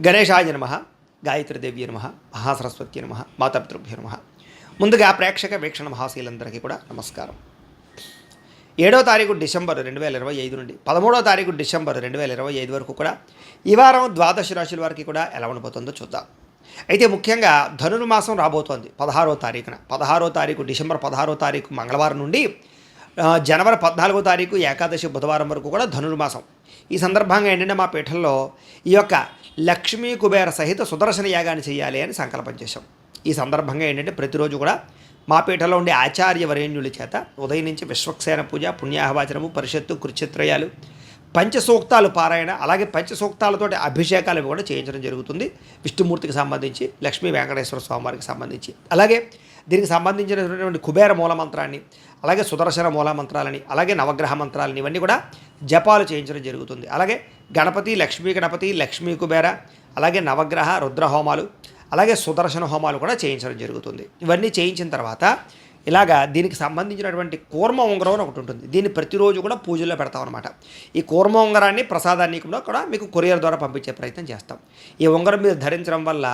గణేశాయ నమః, గాయత్రీదేవ్య నమః, మహాసరస్వతి నమః, మాతాపితృభ్యో నమః. ముందుగా ప్రేక్షక వీక్షణ మహాశీలందరికీ కూడా నమస్కారం. 7వ తారీఖు డిసెంబర్ 2025 నుండి 13వ తారీఖు డిసెంబర్ 2025 వరకు కూడా ఈ వారం ద్వాదశ రాశుల వారికి కూడా ఎలా ఉండబోతుందో చూద్దాం. అయితే ముఖ్యంగా ధనుర్మాసం రాబోతోంది 16వ తారీఖున. 16వ తారీఖు డిసెంబర్ 16వ తారీఖు మంగళవారం నుండి జనవరి 14వ తారీఖు ఏకాదశి బుధవారం వరకు కూడా ధనుర్మాసం. ఈ సందర్భంగా ఏంటంటే మా పీఠంలో ఈ యొక్క లక్ష్మీ కుబేర సహిత సుదర్శన యాగాన్ని చేయాలి అని సంకల్పం చేశాం. ఈ సందర్భంగా ఏంటంటే ప్రతిరోజు కూడా మా పీఠంలో ఉండే ఆచార్య వరేణ్యుల చేత ఉదయం నుంచి విశ్వక్సేన పూజ, పుణ్యాహవాచనము, పరిషత్తు, కృచ్ఛత్రయాలు, పంచసూక్తాలు పారాయణ, అలాగే పంచసూక్తాలతోటి అభిషేకాలు కూడా చేయించడం జరుగుతుంది. విష్ణుమూర్తికి సంబంధించి, లక్ష్మీ వెంకటేశ్వర స్వామివారికి సంబంధించి, అలాగే దీనికి సంబంధించినటువంటి కుబేర మూలమంత్రాన్ని, అలాగే సుదర్శన మూలమంత్రాలని, అలాగే నవగ్రహ మంత్రాలని ఇవన్నీ కూడా జపాలు చేయించడం జరుగుతుంది. అలాగే గణపతి, లక్ష్మీ కుబేర, అలాగే నవగ్రహ రుద్ర హోమాలు, అలాగే సుదర్శన హోమాలు కూడా చేయించడం జరుగుతుంది. ఇవన్నీ చేయించిన తర్వాత ఇలాగా దీనికి సంబంధించినటువంటి కూర్మ ఉంగరం అని ఒకటి ఉంటుంది. దీన్ని ప్రతిరోజు కూడా పూజల్లో పెడతాం అనమాట. ఈ కూర్మ ఉంగరాన్ని ప్రసాదాన్ని కూడా మీకు కొరియర్ ద్వారా పంపించే ప్రయత్నం చేస్తాం. ఈ ఉంగరం మీరు ధరించడం వల్ల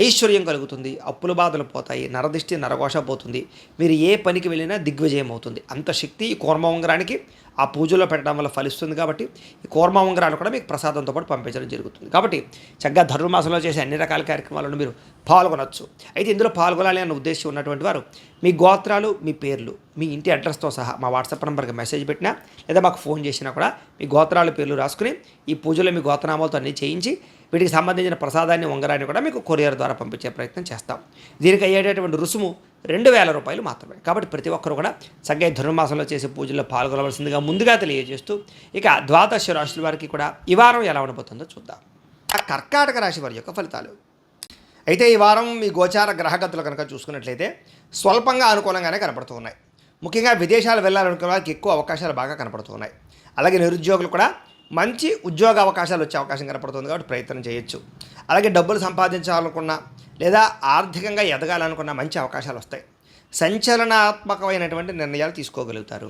ఐశ్వర్యం కలుగుతుంది, అప్పుల బాధలు పోతాయి, నరదిష్టి నరఘోష పోతుంది, మీరు ఏ పనికి వెళ్ళినా దిగ్విజయం అవుతుంది. అంత శక్తి ఈ కూర్మ ఉంగరానికి ఆ పూజలో పెట్టడం వల్ల ఫలిస్తుంది. కాబట్టి ఈ కూర్మ ఉంగరాలు కూడా మీకు ప్రసాదంతో పాటు పంపించడం జరుగుతుంది. కాబట్టి చక్కగా ధనుర్మాసంలో చేసే అన్ని రకాల కార్యక్రమాలను మీరు పాల్గొనవచ్చు. అయితే ఇందులో పాల్గొనాలి అన్న ఉద్దేశం ఉన్నటువంటి వారు మీ గోత్రాలు, మీ పేర్లు, మీ ఇంటి అడ్రస్తో సహా మా వాట్సాప్ నెంబర్కి మెసేజ్ పెట్టినా లేదా మాకు ఫోన్ చేసినా కూడా మీ గోత్రాలు, పేర్లు రాసుకుని ఈ పూజలో మీ గోత్రనామాలతో అన్నీ చేయించి వీటికి సంబంధించిన ప్రసాదాన్ని, ఉంగరాన్ని కూడా మీకు కొరియర్ ద్వారా పంపించే ప్రయత్నం చేస్తాం. దీనికి అయ్యేటటువంటి రుసుము 2000 రూపాయలు మాత్రమే. కాబట్టి ప్రతి ఒక్కరు కూడా చక్కగా ధనుర్మాసంలో చేసే పూజల్లో పాల్గొనవలసిందిగా ముందుగా తెలియజేస్తూ ఇక ద్వాదశ రాశుల వారికి కూడా ఈ వారం ఎలా ఉండబోతుందో చూద్దాం. ఆ కర్కాటక రాశి వారి యొక్క ఫలితాలు. అయితే ఈ వారం మీ గోచార గ్రహగతులు కనుక చూసుకున్నట్లయితే స్వల్పంగా అనుకూలంగానే కనపడుతూ ఉన్నాయి. ముఖ్యంగా విదేశాలు వెళ్ళాలనుకున్న వారికి ఎక్కువ అవకాశాలు బాగా కనపడుతూ ఉన్నాయి. అలాగే నిరుద్యోగులు కూడా మంచి ఉద్యోగ అవకాశాలు వచ్చే అవకాశం కనపడుతుంది. కాబట్టి ప్రయత్నం చేయొచ్చు. అలాగే డబ్బులు సంపాదించాలనుకున్నా లేదా ఆర్థికంగా ఎదగాలనుకున్న మంచి అవకాశాలు వస్తాయి. సంచలనాత్మకమైనటువంటి నిర్ణయాలు తీసుకోగలుగుతారు.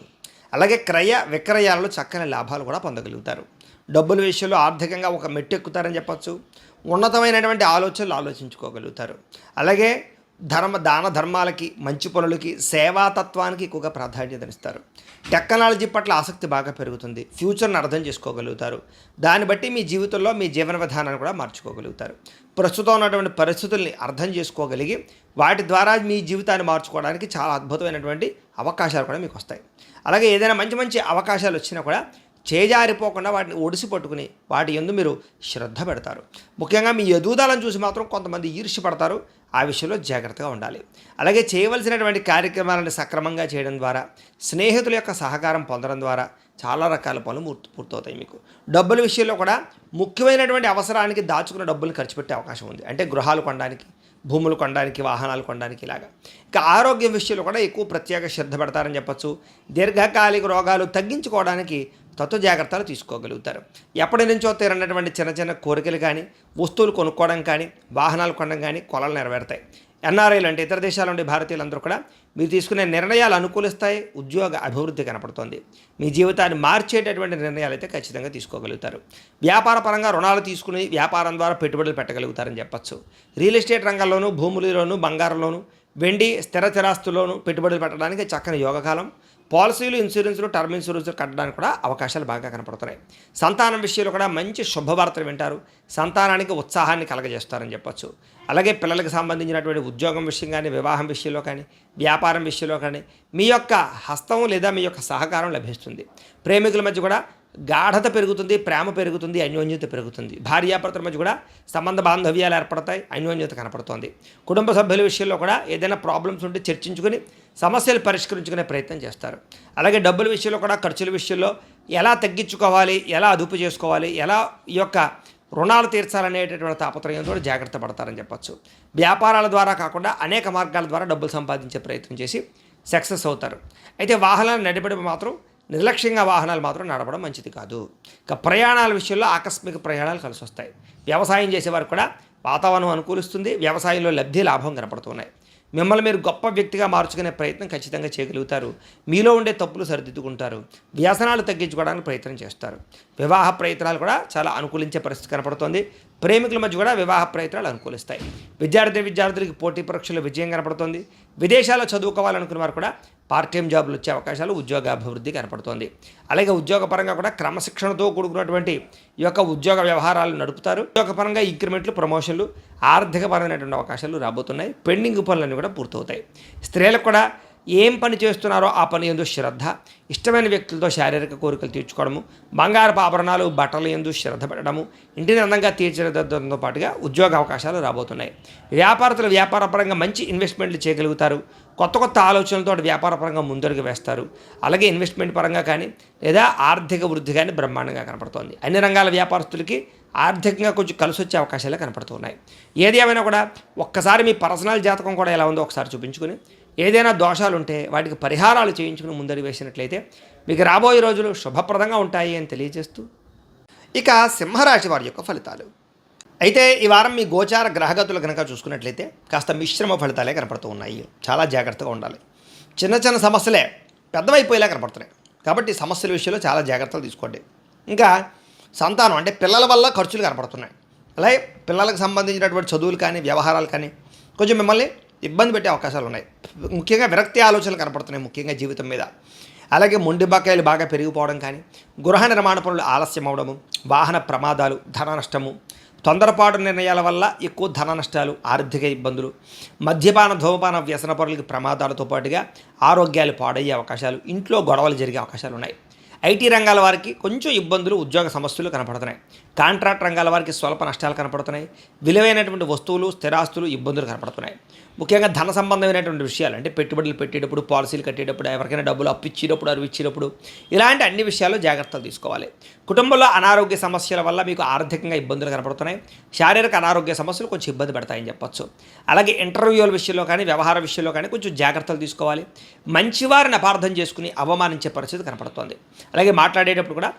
అలాగే క్రయ విక్రయాలలో చక్కని లాభాలు కూడా పొందగలుగుతారు. డబ్బుల విషయంలో ఆర్థికంగా ఒక మెట్టు ఎక్కుతారని చెప్పచ్చు. ఉన్నతమైనటువంటి ఆలోచనలు ఆలోచించుకోగలుగుతారు. అలాగే దాన ధర్మాలకి, మంచి పనులకి, సేవాతత్వానికి ఎక్కువగా ప్రాధాన్యతనిస్తారు. టెక్నాలజీ పట్ల ఆసక్తి బాగా పెరుగుతుంది. ఫ్యూచర్ని అర్థం చేసుకోగలుగుతారు. దాన్ని బట్టి మీ జీవితంలో మీ జీవన విధానాన్ని కూడా మార్చుకోగలుగుతారు. ప్రస్తుతం ఉన్నటువంటి పరిస్థితుల్ని అర్థం చేసుకోగలిగి వాటి ద్వారా మీ జీవితాన్ని మార్చుకోవడానికి చాలా అద్భుతమైనటువంటి అవకాశాలు కూడా మీకు వస్తాయి. అలాగే ఏదైనా మంచి మంచి అవకాశాలు వచ్చినా కూడా చేజారిపోకుండా వాటిని ఒడిసి పట్టుకుని వాటి యందు మీరు శ్రద్ధ పెడతారు. ముఖ్యంగా మీ ఎదుగుదలను చూసి మాత్రం కొంతమంది ఈర్ష్యపడతారు. ఆ విషయంలో జాగ్రత్తగా ఉండాలి. అలాగే చేయవలసినటువంటి కార్యక్రమాలను సక్రమంగా చేయడం ద్వారా, స్నేహితుల యొక్క సహకారం పొందడం ద్వారా చాలా రకాల పనులు పూర్తవుతాయి. మీకు డబ్బుల విషయంలో కూడా ముఖ్యమైనటువంటి అవసరానికి దాచుకున్న డబ్బులు ఖర్చు పెట్టే అవకాశం ఉంది. అంటే గృహాలు కొనడానికి, భూములు కొనడానికి, వాహనాలు కొనడానికి ఇలాగా. ఇంకా ఆరోగ్యం విషయంలో కూడా ఎక్కువ ప్రత్యేక శ్రద్ధ పెడతారని చెప్పచ్చు. దీర్ఘకాలిక రోగాలు తగ్గించుకోవడానికి తత్వ జాగ్రత్తలు తీసుకోగలుగుతారు. ఎప్పటి నుంచో తీరనటువంటి చిన్న చిన్న కోరికలు కానీ, వస్తువులు కొనుక్కోవడం కానీ, వాహనాలు కొనడం కానీ కొలలు నెరవేరుతాయి. ఎన్ఆర్ఐలు అంటే ఇతర దేశాల నుండి భారతీయులందరూ కూడా మీరు తీసుకునే నిర్ణయాలు అనుకూలిస్తాయి. ఉద్యోగ అభివృద్ధి కనపడుతోంది. మీ జీవితాన్ని మార్చేటటువంటి నిర్ణయాలు అయితే ఖచ్చితంగా తీసుకోగలుగుతారు. వ్యాపార పరంగా రుణాలు తీసుకుని వ్యాపారం ద్వారా పెట్టుబడులు పెట్టగలుగుతారని చెప్పచ్చు. రియల్ ఎస్టేట్ రంగంలోనూ, భూములలోనూ, బంగారంలోనూ, వెండి, స్థిర స్థిరాస్తుల్లోనూ పెట్టుబడులు పెట్టడానికి చక్కని యోగకాలం. పాలసీలు, ఇన్సూరెన్సులు, టర్మ్ ఇన్సూరెన్సులు కట్టడానికి కూడా అవకాశాలు బాగా కనపడుతున్నాయి. సంతానం విషయంలో కూడా మంచి శుభవార్తలు వింటారు. సంతానానికి ఉత్సాహాన్ని కలగజేస్తారని చెప్పచ్చు. అలాగే పిల్లలకు సంబంధించినటువంటి ఉద్యోగం విషయం కానీ, వివాహం విషయంలో కానీ, వ్యాపారం విషయంలో కానీ మీ యొక్క హస్తం లేదా మీ యొక్క సహకారం లభిస్తుంది. ప్రేమికుల మధ్య కూడా గాఢత పెరుగుతుంది, ప్రేమ పెరుగుతుంది, అన్యోన్యత పెరుగుతుంది. భార్యాభర్తల మధ్య కూడా సంబంధ బాంధవ్యాలు ఏర్పడతాయి, అన్యోన్యత కనపడుతుంది. కుటుంబ సభ్యుల విషయంలో కూడా ఏదైనా ప్రాబ్లమ్స్ ఉంటే చర్చించుకొని సమస్యలు పరిష్కరించుకునే ప్రయత్నం చేస్తారు. అలాగే డబ్బుల విషయంలో కూడా ఖర్చుల విషయంలో ఎలా తగ్గించుకోవాలి, ఎలా అదుపు చేసుకోవాలి, ఎలా ఈ యొక్క రుణాలు తీర్చాలనేటటువంటి తాపత్రయంతో జాగ్రత్త పడతారని చెప్పచ్చు. వ్యాపారాల ద్వారా కాకుండా అనేక మార్గాల ద్వారా డబ్బులు సంపాదించే ప్రయత్నం చేసి సక్సెస్ అవుతారు. అయితే వాహనాలు నడిపడి మాత్రం నిర్లక్ష్యంగా వాహనాలు మాత్రం నడపడం మంచిది కాదు. ఇక ప్రయాణాల విషయంలో ఆకస్మిక ప్రయాణాలు కలిసి వస్తాయి. వ్యవసాయం చేసేవారు కూడా వాతావరణం అనుకూలిస్తుంది. వ్యవసాయంలో లబ్ధి, లాభం కనపడుతున్నాయి. మిమ్మల్ని మీరు గొప్ప వ్యక్తిగా మార్చుకునే ప్రయత్నం ఖచ్చితంగా చేయగలుగుతారు. మీలో ఉండే తప్పులు సరిదిద్దుకుంటారు. వ్యసనాలు తగ్గించుకోవడానికి ప్రయత్నం చేస్తారు. వివాహ ప్రయత్నాలు కూడా చాలా అనుకూలించే పరిస్థితి కనపడుతోంది. ప్రేమికుల మధ్య కూడా వివాహ ప్రయత్నాలు అనుకూలిస్తాయి. విద్యార్థులకి పోటీ పరీక్షల్లో విజయం కనపడుతోంది. విదేశాల్లో చదువుకోవాలనుకున్న వారు కూడా పార్ట్ టైం జాబులు వచ్చే అవకాశాలు, ఉద్యోగాభివృద్ధి కనపడుతోంది. అలాగే ఉద్యోగపరంగా కూడా క్రమశిక్షణతో కూడుకున్నటువంటి ఈ యొక్క ఉద్యోగ వ్యవహారాలు నడుపుతారు. ఉద్యోగపరంగా ఇంక్రిమెంట్లు, ప్రమోషన్లు, ఆర్థికపరమైనటువంటి అవకాశాలు రాబోతున్నాయి. పెండింగ్ పనులన్నీ కూడా పూర్తవుతాయి. స్త్రీలకు కూడా ఏం పని చేస్తున్నారో ఆ పని యందు శ్రద్ధ, ఇష్టమైన వ్యక్తులతో శారీరక కోరికలు తీర్చుకోవడము, బంగారపు ఆభరణాలు, బట్టల యందు శ్రద్ధ పెట్టడము, ఇంటిని అందంగా తీర్చిదిద్దడంతో పాటుగా ఉద్యోగ అవకాశాలు రాబోతున్నాయి. వ్యాపారస్తులు వ్యాపారపరంగా మంచి ఇన్వెస్ట్మెంట్లు చేయగలుగుతారు. కొత్త కొత్త ఆలోచనలతో వ్యాపారపరంగా ముందడుగు వేస్తారు. అలాగే ఇన్వెస్ట్మెంట్ పరంగా కానీ లేదా ఆర్థిక వృద్ధి కానీ బ్రహ్మాండంగా కనపడుతోంది. అన్ని రంగాల వ్యాపారస్తులకి ఆర్థికంగా కొంచెం కలిసి వచ్చే అవకాశాలే కనపడుతున్నాయి. ఏది ఏమైనా కూడా ఒక్కసారి మీ పర్సనల్ జాతకం కూడా ఎలా ఉందో ఒకసారి చూపించుకుని, ఏదైనా దోషాలు ఉంటే వాటికి పరిహారాలు చేయించుకుని ముందడుగు వేసినట్లయితే మీకు రాబోయే రోజులు శుభప్రదంగా ఉంటాయి అని తెలియజేస్తూ, ఇక సింహరాశి వారి యొక్క ఫలితాలు. అయితే ఈ వారం మీ గోచార గ్రహగతులు కనుక చూసుకున్నట్లయితే కాస్త మిశ్రమ ఫలితాలే కనపడుతూ ఉన్నాయి. చాలా జాగ్రత్తగా ఉండాలి. చిన్న చిన్న సమస్యలే పెద్దవైపోయేలా కనపడుతున్నాయి. కాబట్టి సమస్యల విషయంలో చాలా జాగ్రత్తలు తీసుకోండి. ఇంకా సంతానం అంటే పిల్లల వల్ల ఖర్చులు కనపడుతున్నాయి. అలాగే పిల్లలకు సంబంధించినటువంటి చదువులు కానీ వ్యవహారాలు కానీ కొంచెం మిమ్మల్ని ఇబ్బంది పెట్టే అవకాశాలు ఉన్నాయి. ముఖ్యంగా విరక్తి ఆలోచనలు కనపడుతున్నాయి, ముఖ్యంగా జీవితం మీద. అలాగే మొండి బకాయిలు బాగా పెరిగిపోవడం కానీ, గృహ నిర్మాణ పనులు ఆలస్యం అవడము, వాహన ప్రమాదాలు, ధన నష్టము, తొందరపాటు నిర్ణయాల వల్ల ఎక్కువ ధన నష్టాలు, ఆర్థిక ఇబ్బందులు, మద్యపాన ధూమపాన వ్యసన పనులకి ప్రమాదాలతో పాటుగా ఆరోగ్యాలు పాడయ్యే అవకాశాలు, ఇంట్లో గొడవలు జరిగే అవకాశాలు ఉన్నాయి. ఐటీ రంగాల వారికి కొంచెం ఇబ్బందులు, ఉద్యోగ సమస్యలు కనపడుతున్నాయి. కాంట్రాక్ట్ రంగాల వారికి స్వల్ప నష్టాలు కనపడుతున్నాయి. విలువైనటువంటి వస్తువులు, స్థిరాస్తులు ఇబ్బందులు కనపడుతున్నాయి. ముఖ్యంగా ధన సంబంధమైనటువంటి విషయాలు అంటే పెట్టుబడులు పెట్టేటప్పుడు, పాలసీలు కట్టేటప్పుడు, ఎవరికైనా డబ్బులు అప్పు ఇచ్చేటప్పుడు, అరువు ఇచ్చేటప్పుడు ఇలాంటి అన్ని విషయాల్లో జాగ్రత్తలు తీసుకోవాలి. కుటుంబంలో అనారోగ్య సమస్యల వల్ల మీకు ఆర్థికంగా ఇబ్బందులు కనపడుతున్నాయి. శారీరక అనారోగ్య సమస్యలు కొంచెం ఇబ్బంది పెడతాయని చెప్పొచ్చు. అలాగే ఇంటర్వ్యూల విషయంలో కానీ, వ్యవహార విషయంలో కానీ కొంచెం జాగ్రత్తలు తీసుకోవాలి. మంచివారిని అపార్థం చేసుకుని అవమానించే పరిస్థితి కనపడుతోంది. అలాగే మాట్లాడేటప్పుడు కూడా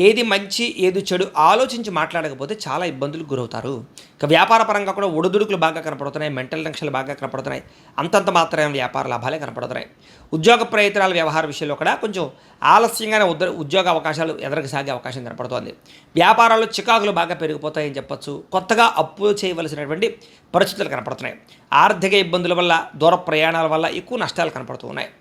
ఏది మంచి ఏది చెడు ఆలోచించి మాట్లాడకపోతే చాలా ఇబ్బందులకు గురవుతారు. ఇక వ్యాపార పరంగా కూడా ఒడిదుడుకులు బాగా కనపడుతున్నాయి. మెంటల్ టెన్షన్లు బాగా కనపడుతున్నాయి. అంతంత మాత్రమే వ్యాపార లాభాలే కనపడుతున్నాయి. ఉద్యోగ ప్రయత్నాల వ్యవహార విషయంలో కూడా కొంచెం ఆలస్యంగానే ఉద్యోగ అవకాశాలు ఎదురుకు సాగే అవకాశం కనపడుతోంది. వ్యాపారాల్లో చికాకులు బాగా పెరిగిపోతాయని చెప్పొచ్చు. కొత్తగా అప్పు చేయవలసినటువంటి పరిస్థితులు కనపడుతున్నాయి. ఆర్థిక ఇబ్బందుల వల్ల, దూర ప్రయాణాల వల్ల ఎక్కువ నష్టాలు కనపడుతూ ఉన్నాయి.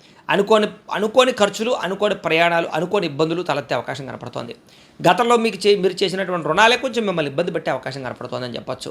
అనుకోని ఖర్చులు, అనుకోని ప్రయాణాలు, అనుకోని ఇబ్బందులు తలెత్తే అవకాశం కనపడుతోంది. గతంలో మీరు చేసినటువంటి రుణాలే కొంచెం మిమ్మల్ని ఇబ్బంది పెట్టే అవకాశం కనపడుతోందని చెప్పొచ్చు.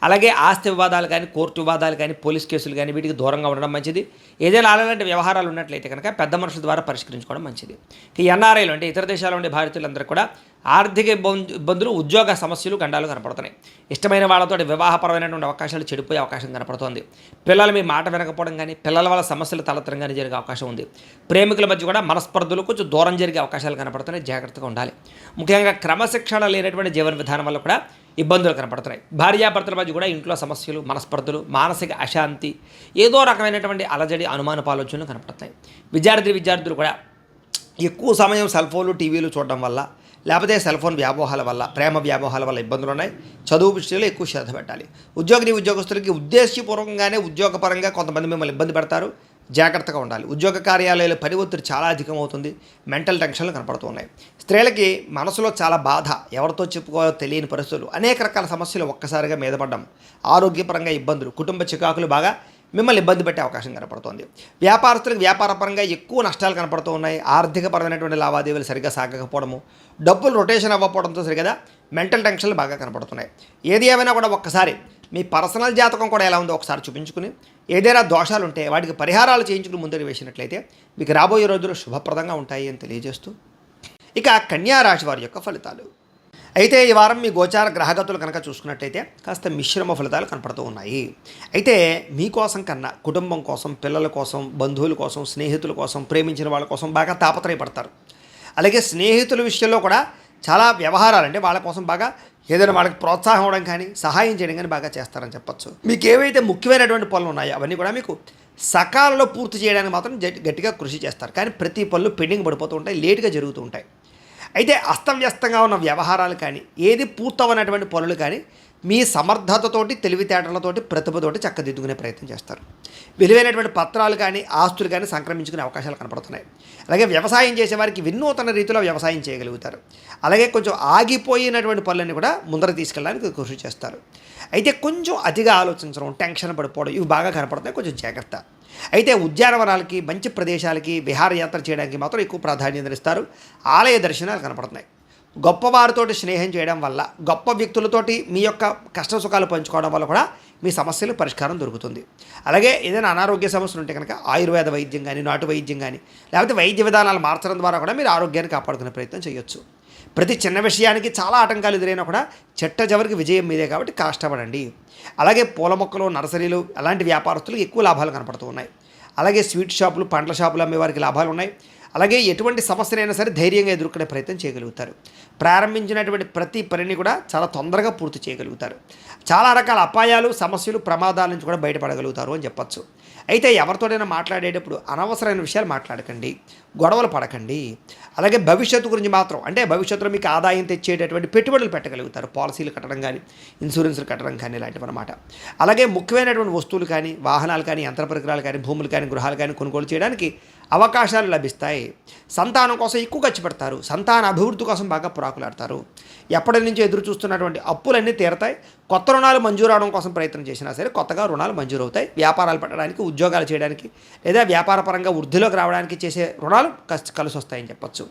అలాగే ఆస్తి వివాదాలు కానీ, కోర్టు వివాదాలు కానీ, పోలీస్ కేసులు కానీ వీటికి దూరంగా ఉండడం మంచిది. ఏదైనా అలాంటి వ్యవహారాలు ఉన్నట్లయితే కనుక పెద్ద మనుషుల ద్వారా పరిష్కరించుకోవడం మంచిది. ఈ ఎన్ఆర్ఐలు అంటే ఇతర దేశాల్లో ఉండే భారతీయులందరూ కూడా ఆర్థిక ఇబ్బందులు, ఉద్యోగ సమస్యలు, గండాలు కనపడుతున్నాయి. ఇష్టమైన వాళ్ళతో వివాహపరమైనటువంటి అవకాశాలు చెడిపోయే అవకాశం కనపడుతోంది. పిల్లలు మీ మాట వినకపోవడం కానీ, పిల్లల వల్ల సమస్యలు తలెత్తడం కానీ జరిగే అవకాశం ఉంది. ప్రేమికుల మధ్య కూడా మనస్పర్ధలు కొంచెం దూరం జరిగే అవకాశాలు కనపడుతున్నాయి. జాగ్రత్తగా ఉండాలి. ముఖ్యంగా క్రమశిక్షణ లేనటువంటి జీవన విధానం వల్ల కూడా ఇబ్బందులు కనపడుతున్నాయి. భార్యాభర్తల మధ్య కూడా ఇంట్లో సమస్యలు, మనస్పర్ధలు, మానసిక అశాంతి, ఏదో రకమైనటువంటి అలజడి, అనుమానపు ఆలోచనలు కనపడుతున్నాయి. విద్యార్థులు కూడా ఎక్కువ సమయం సెల్ ఫోన్లు, టీవీలు చూడడం వల్ల, లేకపోతే సెల్ ఫోన్ వ్యామోహాల వల్ల, ప్రేమ వ్యామోహాల వల్ల ఇబ్బందులు ఉన్నాయి. చదువు విషయంలో ఎక్కువ శ్రద్ధ పెట్టాలి. ఉద్యోగస్తులకి ఉద్దేశపూర్వకంగానే ఉద్యోగపరంగా కొంతమంది మిమ్మల్ని ఇబ్బంది పెడతారు. జాగ్రత్తగా ఉండాలి. ఉద్యోగ కార్యాలయాల్లో పని ఒత్తిడి చాలా అధికమవుతుంది. మెంటల్ టెన్షన్లు కనపడుతున్నాయి. స్త్రీలకి మనసులో చాలా బాధ, ఎవరితో చెప్పుకోవాలో తెలియని పరిస్థితులు, అనేక రకాల సమస్యలు ఒక్కసారిగా మీద పడ్డం, ఆరోగ్యపరంగా ఇబ్బందులు, కుటుంబ చికాకులు బాగా మిమ్మల్ని ఇబ్బంది పెట్టే అవకాశం కనపడుతోంది. వ్యాపారస్తులకు వ్యాపారపరంగా ఎక్కువ నష్టాలు కనపడుతూ ఉన్నాయి. ఆర్థికపరమైనటువంటి లావాదేవీలు సరిగ్గా సాగకపోవడము, డబ్బులు రొటేషన్ అవ్వకపోవడంతో సరిగదా మెంటల్ టెన్షన్లు బాగా కనపడుతున్నాయి. ఏది ఏమైనా కూడా ఒక్కసారి మీ పర్సనల్ జాతకం కూడా ఎలా ఉందో ఒకసారి చూపించుకుని, ఏదైనా దోషాలు ఉంటే వాటికి పరిహారాలు చేయించుకుని ముందుకు వేసినట్లయితే మీకు రాబోయే రోజులు శుభప్రదంగా ఉంటాయి అని తెలియజేస్తూ, ఇక కన్యా రాశి వారి యొక్క ఫలితాలు. అయితే ఈ వారం మీ గోచార గ్రహగతులు కనుక చూసుకున్నట్లయితే కాస్త మిశ్రమ ఫలితాలు కనపడుతూ ఉన్నాయి. అయితే మీకోసం కన్నా కుటుంబం కోసం, పిల్లల కోసం, బంధువుల కోసం, స్నేహితుల కోసం, ప్రేమించిన వాళ్ళ కోసం బాగా తాపత్రయపడతారు. అలాగే స్నేహితుల విషయంలో కూడా చాలా వ్యవహారాలు అంటే వాళ్ళ కోసం బాగా ఏదైనా వాళ్ళకి ప్రోత్సాహం ఇవ్వడం కానీ, సహాయం చేయడం కానీ బాగా చేస్తారని చెప్పొచ్చు. మీకు ఏవైతే ముఖ్యమైనటువంటి పనులు ఉన్నాయో అవన్నీ కూడా మీకు సకాలంలో పూర్తి చేయడానికి మాత్రం గట్టిగా కృషి చేస్తారు. కానీ ప్రతి పనులు పెండింగ్ పడిపోతూ ఉంటాయి, లేటుగా జరుగుతూ ఉంటాయి. అయితే అస్తవ్యస్తంగా ఉన్న వ్యవహారాలు కానీ, ఏది పూర్తవనటువంటి పనులు కానీ మీ సమర్థతతోటి, తెలివితేటలతోటి, ప్రతిభతోటి చక్కదిద్దుకునే ప్రయత్నం చేస్తారు. విలువైనటువంటి పత్రాలు కానీ, ఆస్తులు కానీ సంక్రమించుకునే అవకాశాలు కనపడుతున్నాయి. అలాగే వ్యవసాయం చేసేవారికి వినూతన రీతిలో వ్యవసాయం చేయగలుగుతారు. అలాగే కొంచెం ఆగిపోయినటువంటి పనులన్నీ కూడా ముందర తీసుకెళ్ళడానికి కృషి చేస్తారు. అయితే కొంచెం అతిగా ఆలోచించడం, టెన్షన్ పడిపోవడం ఇవి బాగా కనపడుతున్నాయి. కొంచెం జాగ్రత్త. అయితే ఉద్యానవనాలకి, మంచి ప్రదేశాలకి, విహారయాత్ర చేయడానికి మాత్రం ఎక్కువ ప్రాధాన్యతనిస్తారు. ఆలయ దర్శనాలు కనపడుతున్నాయి. గొప్పవారితోటి స్నేహం చేయడం వల్ల, గొప్ప వ్యక్తులతోటి మీ యొక్క కష్ట సుఖాలు పంచుకోవడం వల్ల కూడా మీ సమస్యలు పరిష్కారం దొరుకుతుంది. అలాగే ఏదైనా అనారోగ్య సమస్యలు ఉంటే కనుక ఆయుర్వేద వైద్యం కానీ, నాటు వైద్యం కానీ, లేకపోతే వైద్య విధానాలు మార్చడం ద్వారా కూడా మీరు ఆరోగ్యాన్ని కాపాడుకునే ప్రయత్నం చేయొచ్చు. ప్రతి చిన్న విషయానికి చాలా ఆటంకాలు ఎదురైనా కూడా చెట్ట చివరికి విజయం మీదే కాబట్టి కష్టపడండి. అలాగే పూల మొక్కలు, నర్సరీలు అలాంటి వ్యాపారస్తులకు ఎక్కువ లాభాలు కనపడుతూ ఉన్నాయి. అలాగే స్వీట్ షాపులు, పండ్ల షాపులు అమ్మే వారికి లాభాలు ఉన్నాయి. అలాగే ఎటువంటి సమస్యనైనా సరే ధైర్యంగా ఎదుర్కొనే ప్రయత్నం చేయగలుగుతారు. ప్రారంభించినటువంటి ప్రతి పనిని కూడా చాలా తొందరగా పూర్తి చేయగలుగుతారు. చాలా రకాల అపాయాలు, సమస్యలు, ప్రమాదాల నుంచి కూడా బయటపడగలుగుతారు అని చెప్పచ్చు. అయితే ఎవరితోనైనా మాట్లాడేటప్పుడు అనవసరమైన విషయాలు మాట్లాడకండి, గొడవలు పడకండి. అలాగే భవిష్యత్తు గురించి మాత్రం, అంటే భవిష్యత్తులో మీకు ఆదాయం తెచ్చేటటువంటి పెట్టుబడులు పెట్టగలుగుతారు. పాలసీలు కట్టడం కానీ, ఇన్సూరెన్స్లు కట్టడం కానీ ఇలాంటివి అన్నమాట. అలాగే ముఖ్యమైనటువంటి వస్తువులు కానీ, వాహనాలు కానీ, యంత్ర పరికరాలు కానీ, భూములు కానీ, గృహాలు కానీ కొనుగోలు చేయడానికి అవకాశాలు లభిస్తాయి. సంతానం కోసం ఎక్కువ ఖర్చు పెడతారు. సంతాన అభివృద్ధి కోసం బాగా పురాకులాడతారు. ఎప్పటి నుంచో ఎదురు చూస్తున్నటువంటి అప్పులన్నీ తీరతాయి. కొత్త రుణాలు మంజూరు అవడం కోసం ప్రయత్నం చేసినా సరే కొత్తగా రుణాలు మంజూరు అవుతాయి. వ్యాపారాలు పెట్టడానికి, ఉద్యోగాలు చేయడానికి, లేదా వ్యాపార పరంగా వృద్ధిలోకి రావడానికి చేసే రుణాలు కలిసి వస్తాయని చెప్పచ్చు.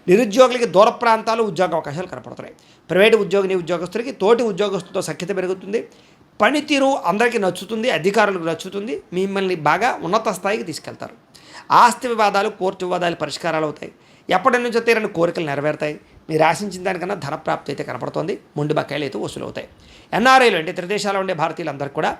నిరుద్యోగులకి దూర ప్రాంతాలు ఉద్యోగ అవకాశాలు కనపడుతున్నాయి. ప్రైవేటు ఉద్యోగస్తులకి తోటి ఉద్యోగస్తులతో సఖ్యత పెరుగుతుంది. పనితీరు అందరికీ నచ్చుతుంది, అధికారులకు నచ్చుతుంది. మిమ్మల్ని బాగా ఉన్నత స్థాయికి తీసుకెళ్తారు. ఆస్తి వివాదాలు, కోర్టు వివాదాలు పరిష్కారాలు అవుతాయి. ఎప్పటి నుంచో తీరని కోరికలు నెరవేరుతాయి. మీరు ఆశించిన దానికన్నా ధనప్రాప్తి అయితే కనపడుతోంది. మొండి బకాయిలు అయితే వసూలవుతాయి. ఎన్ఆర్ఐలు అంటే ఇతర దేశాల్లో ఉండే భారతీయులందరూ కూడా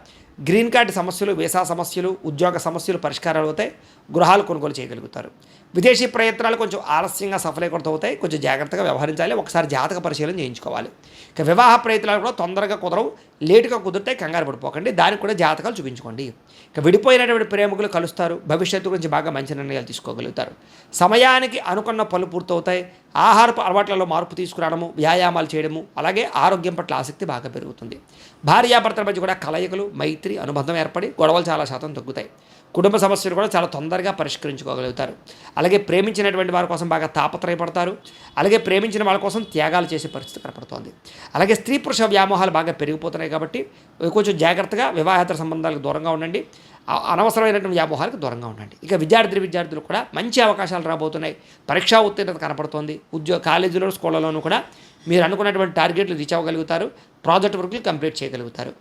గ్రీన్ కార్డు సమస్యలు, వీసా సమస్యలు, ఉద్యోగ సమస్యలు పరిష్కారాలు అవుతాయి. గృహాలు కొనుగోలు చేయగలుగుతారు. విదేశీ ప్రయత్నాలు కొంచెం ఆలస్యంగా సఫలీకృతం అవుతాయి. కొంచెం జాగ్రత్తగా వ్యవహరించాలి. ఒకసారి జాతక పరిశీలన చేయించుకోవాలి. ఇక వివాహ ప్రయత్నాలు కూడా తొందరగా కుదరవు, లేటుగా కుదిరితే కంగారు పడిపోకండి. దానికి కూడా జాతకాలు చూపించుకోండి. ఇక విడిపోయినటువంటి ప్రేమికులు కలుస్తారు. భవిష్యత్తు గురించి బాగా మంచి నిర్ణయాలు తీసుకోగలుగుతారు. సమయానికి అనుకున్న పనులు పూర్తవుతాయి. ఆహారపు అలవాట్లలో మార్పు తీసుకురావడము, వ్యాయామాలు చేయడము, అలాగే ఆరోగ్యం పట్ల ఆసక్తి బాగా పెరుగుతుంది. భార్యాభర్తల మధ్య కూడా కలయికలు, మైత్రి, అనుబంధం ఏర్పడి గొడవలు చాలా శాతం తగ్గుతాయి. కుటుంబ సమస్యలు కూడా చాలా తొందరగా పరిష్కరించుకోగలుగుతారు. అలాగే ప్రేమించినటువంటి వారి కోసం బాగా తాపత్రయపడతారు. అలాగే ప్రేమించిన వాళ్ళ కోసం త్యాగాలు చేసే పరిస్థితి కనపడుతోంది. అలాగే స్త్రీ పురుష వ్యామోహాలు బాగా పెరిగిపోతున్నాయి కాబట్టి కొంచెం జాగ్రత్తగా వివాహేతర సంబంధాలకు దూరంగా ఉండండి. అనవసరమైనటువంటి వ్యామోహాలకు దూరంగా ఉండండి. ఇక విద్యార్థులు కూడా మంచి అవకాశాలు రాబోతున్నాయి. పరీక్షా ఉత్తీర్ణత కనపడుతోంది. కాలేజీలో, స్కూళ్ళలోనూ కూడా మీరు అనుకున్నటువంటి టార్గెట్లు రీచ్ అవ్వగలుగుతారు. ప్రాజెక్ట్ వర్క్లు కంప్లీట్ చేయగలుగుతారు.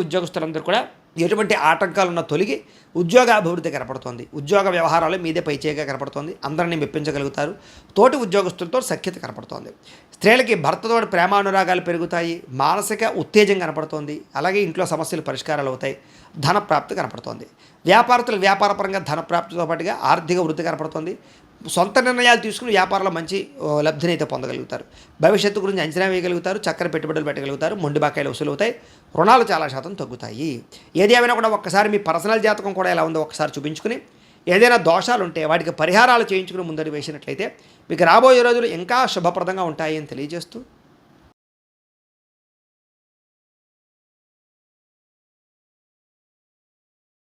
ఉద్యోగస్తులందరూ కూడా ఎటువంటి ఆటంకాలు ఉన్న తొలగి ఉద్యోగ అభివృద్ధి కనపడుతోంది. ఉద్యోగ వ్యవహారాలు మీదే పైచేయిగా కనపడుతోంది. అందరినీ మెప్పించగలుగుతారు. తోటి ఉద్యోగస్తులతో సఖ్యత కనపడుతోంది. స్త్రీలకి భర్తతో ప్రేమానురాగాలు పెరుగుతాయి. మానసిక ఉత్తేజం కనపడుతోంది. అలాగే ఇంట్లో సమస్యలు పరిష్కారాలు అవుతాయి. ధనప్రాప్తి కనపడుతోంది. వ్యాపారస్తులకు వ్యాపారపరంగా ధనప్రాప్తితో పాటుగా ఆర్థిక వృద్ధి కనపడుతోంది. సొంత నిర్ణయాలు తీసుకుని వ్యాపారంలో మంచి లబ్ధిని అయితే పొందగలుగుతారు. భవిష్యత్తు గురించి అంచనా వేయగలుగుతారు. చక్కని పెట్టుబడులు పెట్టగలుగుతారు. మొండి బకాయిలు వసూలవుతాయి. రుణాలు చాలా శాతం తగ్గుతాయి. ఏది ఏమైనా కూడా ఒక్కసారి మీ పర్సనల్ జాతకం కూడా ఎలా ఉందో ఒకసారి చూపించుకుని, ఏదైనా దోషాలు ఉంటే వాటికి పరిహారాలు చేయించుకుని ముందడి వేసినట్లయితే మీకు రాబోయే రోజులు ఇంకా శుభప్రదంగా ఉంటాయి అని తెలియజేస్తూ